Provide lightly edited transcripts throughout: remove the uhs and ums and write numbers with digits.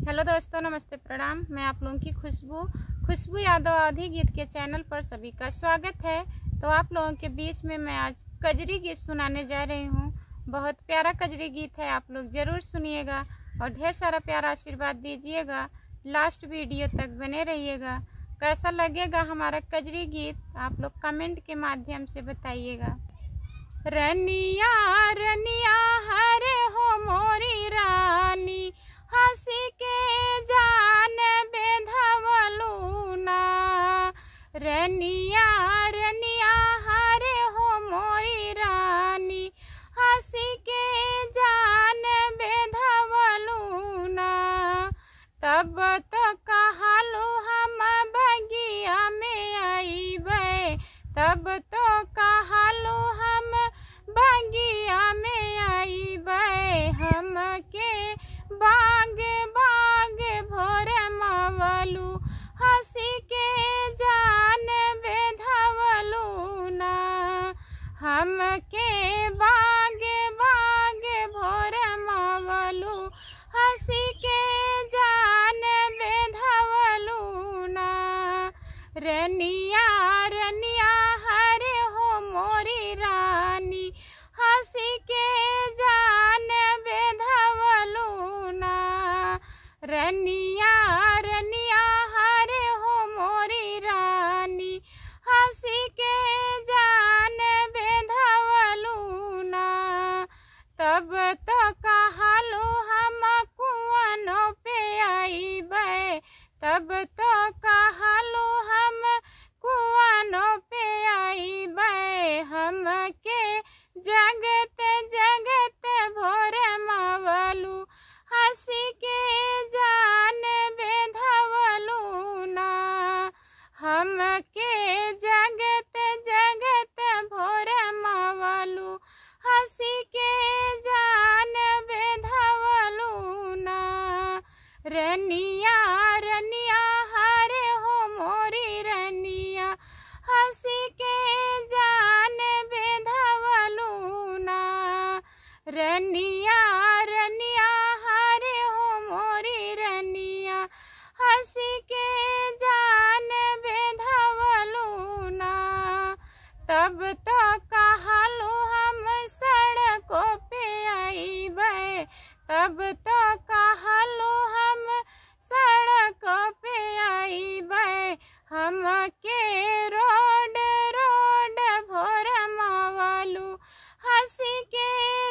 Hello दोस्तों, नमस्ते, प्रणाम। मैं आप लोगों की खुशबू यादव आधी गीत के चैनल पर सभी का स्वागत है। तो आप लोगों के बीच में मैं आज कजरी गीत सुनाने जा रही हूँ। बहुत प्यारा कजरी गीत है, आप लोग ज़रूर सुनिएगा और ढेर सारा प्यारा आशीर्वाद दीजिएगा। लास्ट वीडियो तक बने रहिएगा। कैसा लगेगा हमारा कजरी गीत आप लोग कमेंट के माध्यम से बताइएगा। रनिया रनिया हरे हो मोरी रानी, हंसी के जान बेधवलू ना। रनिया रनिया हरे हो मोरी रानी, हंसी के जान बेधवलू ना। तब तो कहलू हम बगिया में आईबे, तब तो कहलू हम बगिया में आईबे। हमके बाग बाग भोर मवलू, हंसी के जान बेधवलू ना। हमके बाग बाग भोर मवलू, हंसी के जान बेधवलू ना। रनिया रनिया हरे हो मोरी रानी, हंसी के जान बेधवलू ना। रनिया रनिया हरे हो मोरी रानी, हंसी के जान बेधवलू ना। तब तो कहलू हम कुआनों पे आईबे, तब तो कहलू हम कुआनों पे आईबे। हमके जगत जगत भोर मवलू, हंसी के जान बेधवलू ना। हमके जगत जगत भोर मवलू, हंसी के जान बेधवलू ना। रनिया रनिया हरे हो मोरी रनिया, हंसी के जान बेधवलू ना। रनिया रनिया हरे हो मोरी रनिया, हंसी के जान बेधवलू ना। तब तो कहलू हम सड़कों पे आईबे, तब तो कहलू हम सड़कों पे आईबे। हमके रोड रोड भोर मवलू, हंसी के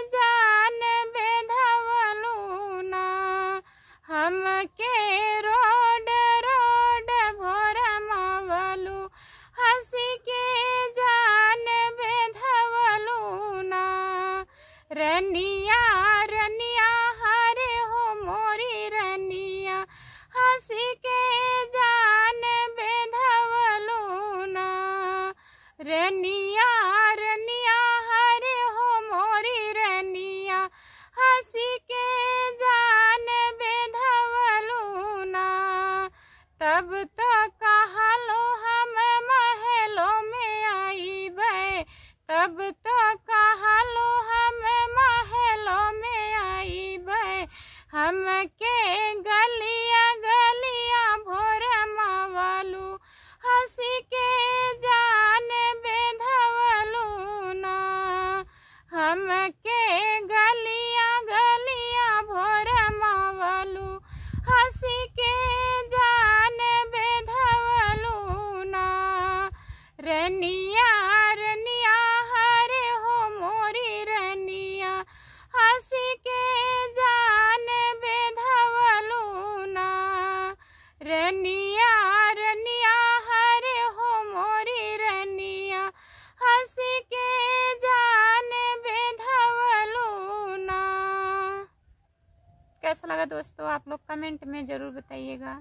जान बेधवलू ना। हमके रोड रोड भोर मवलू, हंसी के जान बेधवलू ना। रनिया रनिया हरे हो मोरी रनिया, हंसी के जान बेधवलू ना। रनिया रनिया हरे हो मोरी रनिया, हंसी के जान बेधवलू ना। तब तो कहलू हम महलों में आईबे, तब तो कहलू हम महलों में आईबे। हमके गलिया गलिया भोर मवलू, हंसी के जान बेधवलू ना। हमके गलिया गलिया भोर मवलू, हंसी के जान बेधवलू ना। रनिया रनिया हरे हो मोरी रनिया, हंसी के जान बेधवलू ना। रनिया रनिया हरे हो मोरी रनिया, हंसी के जान बेधवलू ना। कैसा लगा दोस्तों, आप लोग कमेंट में ज़रूर बताइएगा।